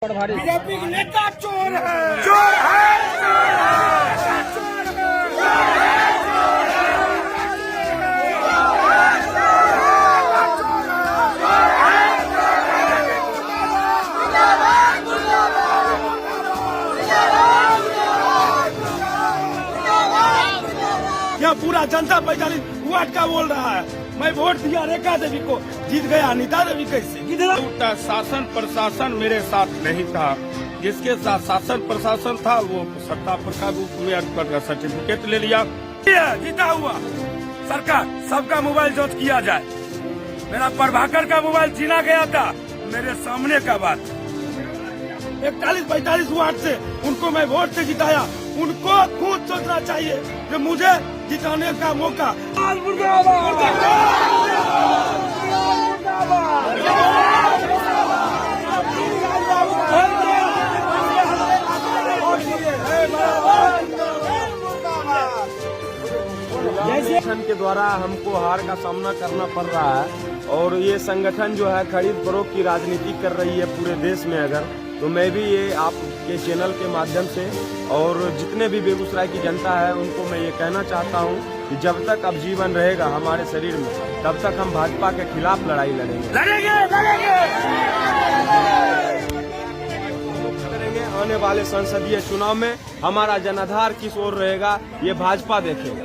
BJP के नेता चोर है, चोर है, चोर है, यह पूरा जनता 45 वार्ड का बोल रहा है। मैं वोट दिया रेखा देवी को, जीत गया अनिता देवी कैसे? शासन प्रशासन मेरे साथ नहीं था, जिसके साथ शासन प्रशासन था वो सत्ता प्रकार रूप में सर्टिफिकेट ले लिया। जीता हुआ सरकार, सबका मोबाइल जांच किया जाए। मेरा प्रभाकर का मोबाइल छीना गया था, मेरे सामने का बात। 41-45 वार्ड से उनको मैं वोट से जिताया, उनको खुद सोचना चाहिए कि मुझे जिताने का मौका। संगठन के द्वारा हमको हार का सामना करना पड़ रहा है और ये संगठन जो है खरीद फरोख्त की राजनीति कर रही है पूरे देश में। अगर तो मैं भी ये आपके चैनल के माध्यम से और जितने भी बेगूसराय की जनता है उनको मैं ये कहना चाहता हूँ कि जब तक अब जीवन रहेगा हमारे शरीर में तब तक हम भाजपा के खिलाफ लड़ाई लड़ेंगे। आने वाले संसदीय चुनाव में हमारा जनाधार किस ओर रहेगा ये भाजपा देखेगा।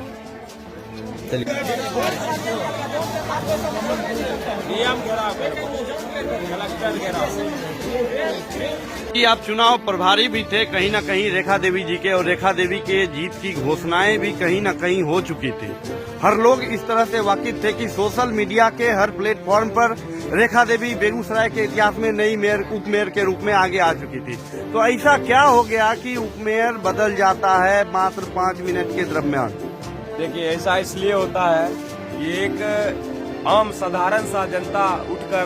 कि आप चुनाव प्रभारी भी थे कहीं न कहीं रेखा देवी जी के, और रेखा देवी के जीत की घोषणाएं भी कहीं न कहीं हो चुकी थी। हर लोग इस तरह से वाकिफ थे कि सोशल मीडिया के हर प्लेटफॉर्म पर रेखा देवी बेगूसराय के इतिहास में नई मेयर उप मेयर के रूप में आगे आ चुकी थी। तो ऐसा क्या हो गया कि उप मेयर बदल जाता है मात्र 5 मिनट के दरम्यान? देखिए, ऐसा इसलिए होता है कि एक आम साधारण सा जनता उठकर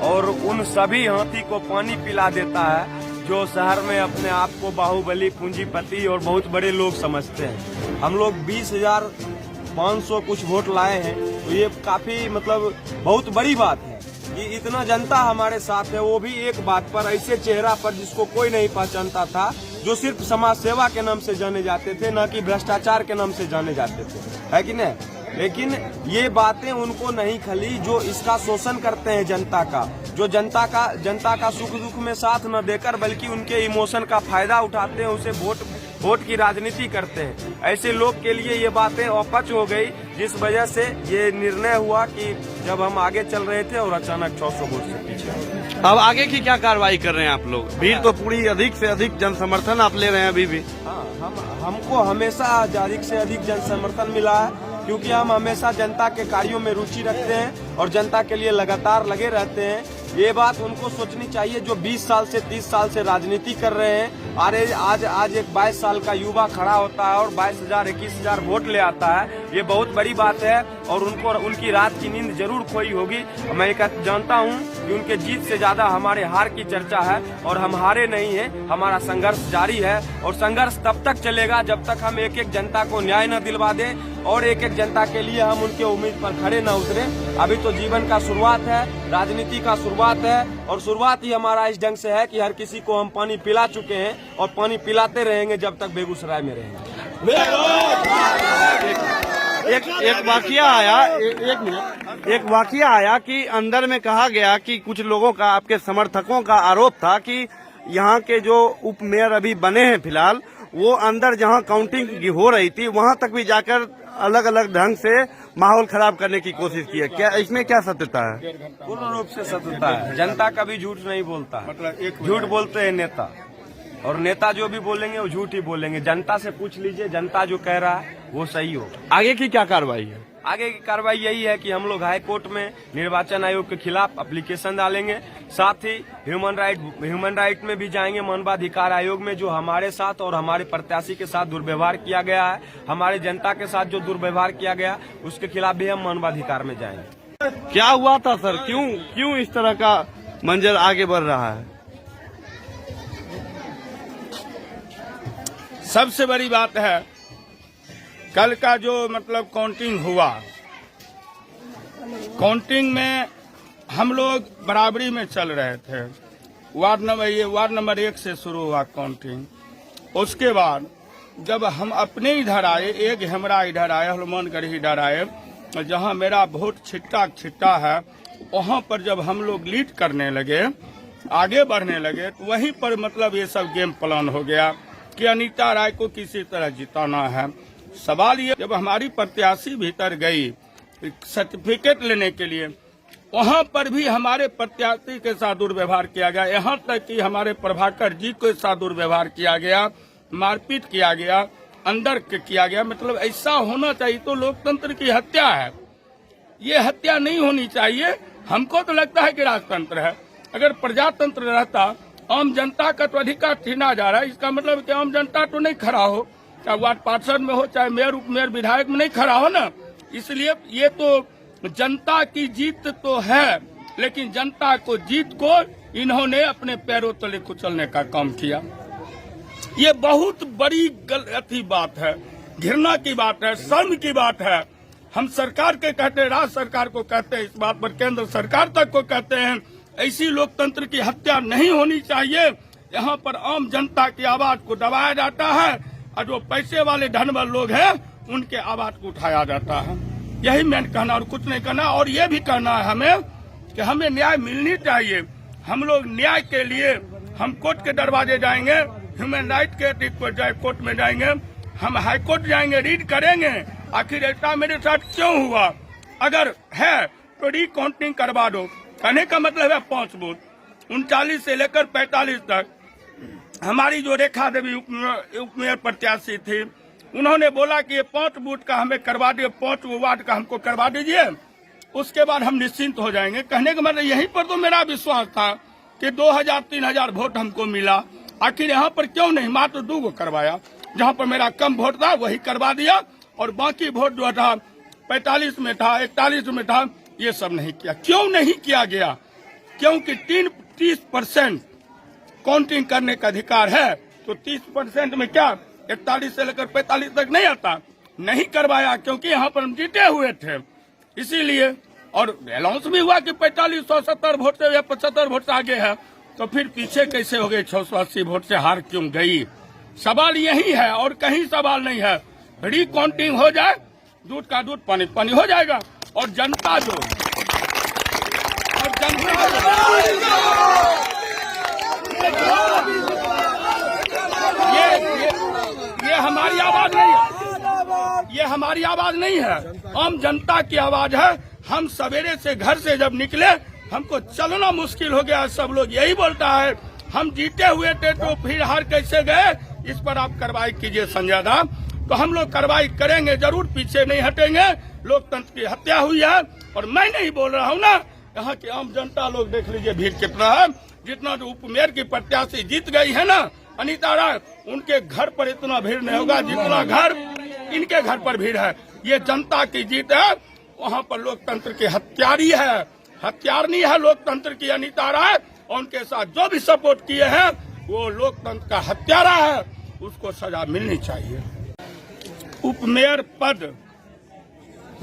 और उन सभी हाथी को पानी पिला देता है जो शहर में अपने आप को बाहुबली, पूंजीपति और बहुत बड़े लोग समझते हैं। हम लोग 20,500 कुछ वोट लाए हैं, तो ये काफी बहुत बड़ी बात है कि इतना जनता हमारे साथ है, वो भी एक बात पर, ऐसे चेहरा पर जिसको कोई नहीं पहचानता था, जो सिर्फ समाज सेवा के नाम से जाने जाते थे, न कि भ्रष्टाचार के नाम से जाने जाते थे, है कि नहीं? लेकिन ये बातें उनको नहीं खली जो इसका शोषण करते हैं जनता का, जो जनता का सुख दुख में साथ न देकर बल्कि उनके इमोशन का फायदा उठाते हैं, उसे वोट की राजनीति करते हैं। ऐसे लोग के लिए ये बातें अपच हो गई, जिस वजह से ये निर्णय हुआ कि जब हम आगे चल रहे थे और अचानक 600 वोट से पीछे। अब आगे की क्या कार्रवाई कर रहे हैं आप लोग? भीड़ तो पूरी अधिक से अधिक जन समर्थन आप ले रहे हैं अभी भी। हाँ, हमको हमेशा अधिक से अधिक जन समर्थन मिला है, क्योंकि हम हमेशा जनता के कार्यों में रुचि रखते हैं और जनता के लिए लगातार लगे रहते हैं। ये बात उनको सोचनी चाहिए जो 20 साल से 30 साल से राजनीति कर रहे हैं। अरे आज एक 22 साल का युवा खड़ा होता है और 22,000-21,000 वोट ले आता है, ये बहुत बड़ी बात है और उनको उनकी रात की नींद जरूर खोई होगी। मैं जानता हूँ कि उनके जीत से ज्यादा हमारे हार की चर्चा है और हम हारे नहीं हैं, हमारा संघर्ष जारी है और संघर्ष तब तक चलेगा जब तक हम एक एक जनता को न्याय न दिलवा दें और एक एक जनता के लिए हम उनके उम्मीद पर खड़े न उतरे। अभी तो जीवन का शुरुआत है, राजनीति का शुरुआत है और शुरुआत ही हमारा इस ढंग से है कि हर किसी को हम पानी पिला चुके हैं और पानी पिलाते रहेंगे जब तक बेगूसराय में रहेंगे। एक वाकया आया कि अंदर में कहा गया कि कुछ लोगों का, आपके समर्थकों का आरोप था कि यहाँ के जो उप मेयर अभी बने हैं फिलहाल, वो अंदर जहाँ काउंटिंग हो रही थी वहाँ तक भी जाकर अलग अलग ढंग से माहौल खराब करने की कोशिश की है। क्या इसमें क्या सत्यता है? पूर्ण रूप से सत्यता है। जनता कभी झूठ नहीं बोलता, झूठ बोलते हैं नेता, और नेता जो भी बोलेंगे वो झूठ ही बोलेंगे। जनता से पूछ लीजिए, जनता जो कह रहा है वो सही हो। आगे की क्या कार्रवाई है? आगे की कार्रवाई यही है कि हम लोग हाई कोर्ट में निर्वाचन आयोग के खिलाफ एप्लीकेशन डालेंगे, साथ ही ह्यूमन राइट में भी जाएंगे, मानवाधिकार आयोग में, जो हमारे साथ और हमारे प्रत्याशी के साथ दुर्व्यवहार किया गया है, हमारे जनता के साथ जो दुर्व्यवहार किया गया उसके खिलाफ भी हम मानवाधिकार में जाएंगे। क्या हुआ था सर? क्यों इस तरह का मंजर आगे बढ़ रहा है? सबसे बड़ी बात है कल का जो काउंटिंग हुआ, काउंटिंग में हम लोग बराबरी में चल रहे थे। वार्ड नंबर 1 से शुरू हुआ काउंटिंग। उसके बाद जब हम अपने इधर आए, एक हमरा इधर आए, हनुमानगढ़ इधर आए, जहां मेरा वोट छिट्टा है, वहां पर जब हम लोग लीड करने लगे, आगे बढ़ने लगे, तो वहीं पर मतलब ये सब गेम प्लान हो गया कि अनीता राय को किसी तरह जिताना है। सवाल ये, जब हमारी प्रत्याशी भीतर गई सर्टिफिकेट लेने के लिए, वहां पर भी हमारे प्रत्याशी के साथ दुर्व्यवहार किया गया। यहाँ तक कि हमारे प्रभाकर जी के साथ दुर्व्यवहार किया गया, मारपीट किया गया, अंदर किया गया। मतलब ऐसा होना चाहिए तो लोकतंत्र की हत्या है, ये हत्या नहीं होनी चाहिए। हमको तो लगता है कि राजतंत्र है। अगर प्रजातंत्र रहता, आम जनता का तो अधिकार छीना जा रहा है, इसका मतलब कि आम जनता तो नहीं खड़ा हो, चाहे वार्ड पार्षद में हो, चाहे मेयर, उप मेयर, विधायक में नहीं खड़ा हो ना। इसलिए ये तो जनता की जीत तो है, लेकिन जनता को जीत को इन्होंने अपने पैरों तले कुचलने का काम किया। ये बहुत बड़ी गलत बात है, घृणा की बात है, शर्म की बात है। हम सरकार के कहते हैं, राज्य सरकार को कहते हैं, इस बात पर केंद्र सरकार तक को कहते हैं, ऐसी लोकतंत्र की हत्या नहीं होनी चाहिए। यहाँ पर आम जनता की आवाज को दबाया जाता है और जो पैसे वाले धनवान लोग हैं उनके आवाज को उठाया जाता है। यही मैंने कहना और कुछ नहीं कहना। और ये भी कहना है हमें कि हमें न्याय मिलनी चाहिए। हम लोग न्याय के लिए हम कोर्ट के दरवाजे जाएंगे, ह्यूमन राइट के कोर्ट में जाएंगे, हम हाई कोर्ट जाएंगे, रीड करेंगे आखिर ऐसा मेरे साथ क्यों हुआ। अगर है तो रिकाउंटिंग करवा दो। कहने का मतलब है 5 बूथ, 39 से लेकर 45 तक। हमारी जो रेखा देवी उप मेयर प्रत्याशी थी, उन्होंने बोला कि ये 5 बूथ का हमें करवा दिए, 5 वार्ड का हमको करवा दीजिए, उसके बाद हम निश्चिंत हो जाएंगे। कहने का मतलब यहीं पर तो मेरा विश्वास था कि 2000-3000 वोट हमको मिला। आखिर यहाँ पर क्यों नहीं मात्र 2 को करवाया? जहाँ पर मेरा कम वोट था वही करवा दिया और बाकी वोट जो था 45 में था, 41 में था, ये सब नहीं किया। क्यों नहीं किया गया? क्योंकि 30% काउंटिंग करने का अधिकार है, तो 30% में क्या 41 से लेकर 45 तक नहीं आता? नहीं करवाया क्योंकि यहाँ पर हम जीते हुए थे, इसीलिए। और अनाउंस भी हुआ कि 4570 वोट से या 75 वोट से आगे है, तो फिर पीछे कैसे हो गए? 680 वोट से हार क्यों गई? सवाल यही है और कहीं सवाल नहीं है। रिकाउंटिंग हो जाए, दूध का दूध पानी पानी हो जाएगा। और जनता जो ये हमारी आवाज नहीं है, ये हमारी आवाज नहीं है, आम जनता की आवाज है। हम सवेरे से घर से जब निकले हमको चलना मुश्किल हो गया। सब लोग यही बोलता है हम जीते हुए थे तो फिर हार कैसे गए? इस पर आप कार्रवाई कीजिए संजय दा। तो हम लोग कार्रवाई करेंगे जरूर, पीछे नहीं हटेंगे। लोकतंत्र की हत्या हुई है और मैं नहीं बोल रहा हूँ ना, यहाँ की आम जनता लोग देख लीजिए भीड़ कितना है। जितना जो उप मेयर की प्रत्याशी जीत गई है ना अनीता राय, उनके घर पर इतना भीड़ नहीं होगा जितना घर इनके घर पर भीड़ है। ये जनता की जीत है। वहाँ पर लोकतंत्र की हत्यारी है, हत्यारनी है लोकतंत्र की अनीता राय, और उनके साथ जो भी सपोर्ट किए हैं वो लोकतंत्र का हत्यारा है, उसको सजा मिलनी चाहिए। उप मेयर पद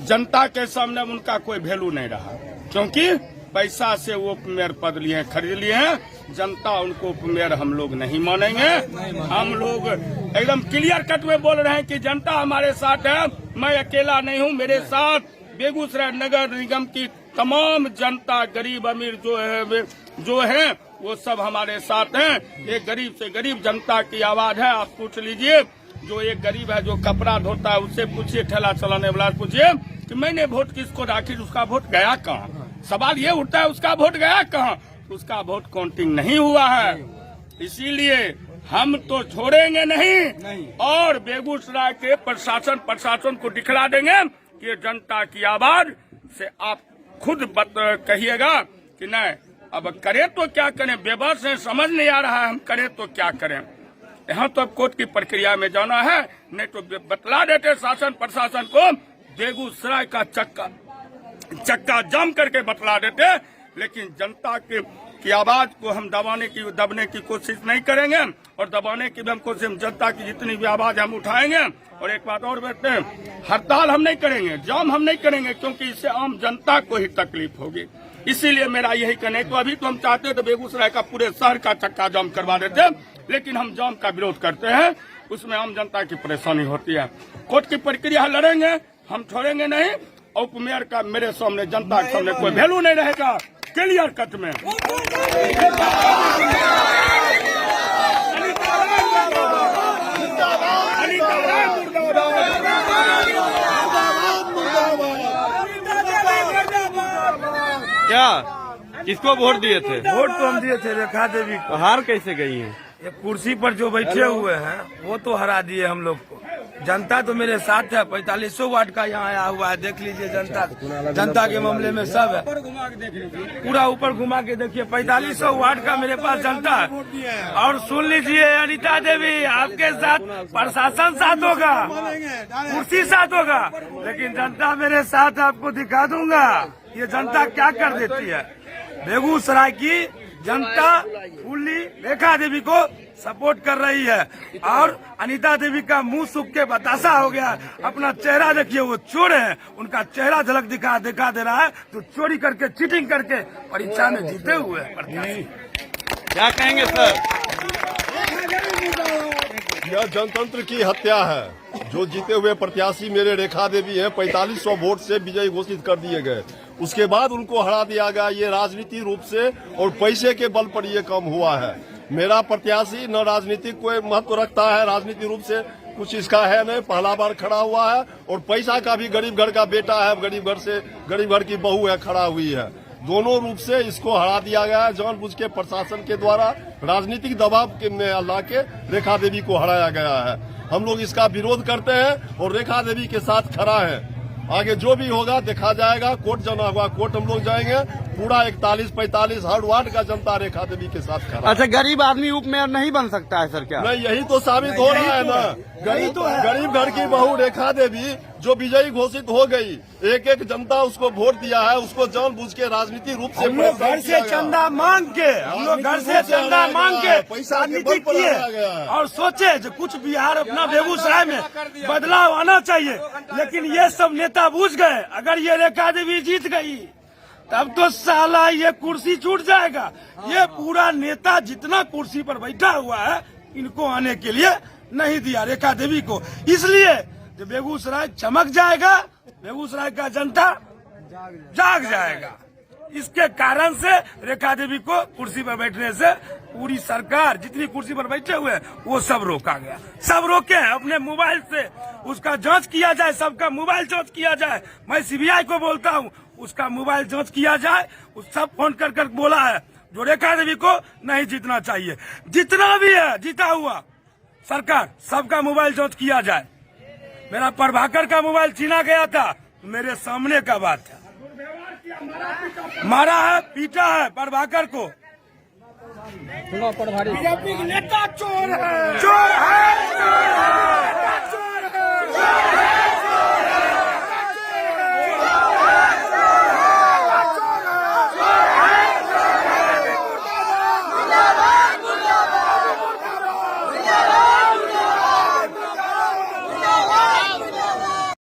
जनता के सामने उनका कोई वैल्यू नहीं रहा, क्योंकि पैसा से वो उप मेयर पद लिए हैं, खरीद लिए हैं। जनता उनको उप मेयर हम लोग नहीं मानेंगे। हम लोग एकदम क्लियर कट में बोल रहे हैं कि जनता हमारे साथ है। मैं अकेला नहीं हूँ, मेरे साथ बेगूसराय नगर निगम की तमाम जनता, गरीब अमीर जो है वो सब हमारे साथ हैं। एक गरीब से गरीब जनता की आवाज है। आप पूछ लीजिए, जो एक गरीब है जो कपड़ा धोता है उससे पूछिए, ठेला चलाने वाला पूछिए कि मैंने वोट किसको, आखिर उसका वोट गया कहाँ? सवाल ये उठता है उसका वोट गया कहाँ? उसका वोट काउंटिंग नहीं हुआ है। इसीलिए हम तो छोड़ेंगे नहीं और बेगूसराय के प्रशासन को दिखला देंगे कि जनता की आवाज से आप खुद कहिएगा कि नहीं। अब करें तो क्या करें? बेबस है, समझ नहीं आ रहा है हम करें तो क्या करें। यहाँ तो अब कोर्ट की प्रक्रिया में जाना है, नहीं तो बतला देते शासन प्रशासन को, बेगूसराय का चक्का जाम करके बतला देते। लेकिन जनता की आवाज को हम दबने की कोशिश नहीं करेंगे और दबाने की भी हम कोशिश, जनता की जितनी भी आवाज हम उठाएंगे। और एक बात और कहते हैं, हड़ताल हम नहीं करेंगे, जाम हम नहीं करेंगे, क्योंकि इससे आम जनता को ही तकलीफ होगी। इसीलिए मेरा यही कहना है। तो अभी तो हम चाहते तो बेगूसराय का पूरे शहर का चक्का जाम करवा देते, लेकिन हम जाम का विरोध करते हैं, उसमें आम जनता की परेशानी होती है। कोर्ट की प्रक्रिया लड़ेंगे, हम छोड़ेंगे नहीं। उपमेयर का मेरे सामने, जनता के सामने कोई वैल्यू नहीं रहेगा। क्लियर कट में क्या किसको वोट दिए थे? वोट तो हम दिए थे रेखा देवी को। हार कैसे गई है? ये कुर्सी पर जो बैठे हुए हैं वो तो हरा दिए हम लोग को। जनता तो मेरे साथ है। 4500 वाट का यहाँ आया हुआ है, देख लीजिए। जनता के मामले में सब है। पूरा ऊपर घुमा के देखिए, 4500 वाट का मेरे पास जनता है। और सुन लीजिए अनीता देवी, आपके साथ प्रशासन साथ होगा, कुर्सी साथ होगा, लेकिन जनता मेरे साथ। आपको दिखा दूंगा ये जनता क्या कर देती है। बेगूसराय की जनता फुल्ली रेखा देवी को सपोर्ट कर रही है। और अनीता देवी का मुंह सूख के बतासा हो गया। अपना चेहरा देखिए, वो चोर है, उनका चेहरा झलक दिखा दे रहा है। तो चोरी करके, चीटिंग करके परीक्षा में जीते हुए क्या कहेंगे सर? यह जनतंत्र की हत्या है। जो जीते हुए प्रत्याशी मेरे रेखा देवी हैं, 4500 वोट से विजयी घोषित कर दिए गए। उसके बाद उनको हरा दिया गया। ये राजनीतिक रूप से और पैसे के बल पर ये काम हुआ है। मेरा प्रत्याशी न राजनीतिक कोई महत्व रखता है, राजनीतिक रूप से कुछ इसका है नहीं, पहला बार खड़ा हुआ है। और पैसा का भी गरीब घर का बेटा है, गरीब घर की बहू है, खड़ा हुई है। दोनों रूप से इसको हरा दिया गया है। जानबूझ के प्रशासन के द्वारा राजनीतिक दबाव में ला के रेखा देवी को हराया गया है। हम लोग इसका विरोध करते हैं और रेखा देवी के साथ खड़ा है। आगे जो भी होगा देखा जाएगा। कोर्ट जाना होगा, कोर्ट हम लोग जाएंगे। पूरा 41-45 हर वार्ड का जनता रेखा देवी के साथ खड़ा। अच्छा, गरीब आदमी उपमेयर नहीं बन सकता है सर? क्या नहीं, यही तो साबित हो रहा है ना। गरीब घर की बहू रेखा देवी जो विजयी घोषित हो गई, एक जनता उसको वोट दिया है। उसको जानबूझ के राजनीतिक रूप से हम लोग घर से चंदा मांग के, राजनीति किए और सोचे जो कुछ बिहार अपना बेगूसराय में बदलाव आना चाहिए। लेकिन ये सब नेता बुझ गए, अगर ये रेखा देवी जीत गई तब तो साला ये कुर्सी छूट जाएगा। ये पूरा नेता जितना कुर्सी पर बैठा हुआ है, इनको आने के लिए नहीं दिया रेखा देवी को। इसलिए जो बेगूसराय चमक जाएगा, बेगूसराय का जनता जाग जाएगा। इसके कारण से रेखा देवी को कुर्सी पर बैठने से पूरी सरकार जितनी कुर्सी पर बैठे हुए हैं वो सब रोका गया। सब रोके हैं। अपने मोबाइल से उसका जांच किया जाए, सबका मोबाइल जांच किया जाए। मैं सीबीआई को बोलता हूँ, उसका मोबाइल जांच किया जाए। उस सब फोन कर बोला है जो रेखा देवी को नहीं जीतना चाहिए। जितना भी है जीता हुआ सरकार, सबका मोबाइल जांच किया जाए। मेरा प्रभाकर का मोबाइल छीना गया था, मेरे सामने का बात है। मारा है, पीटा है प्रभाकर को। बीजेपी नेता चोर है, चोर है।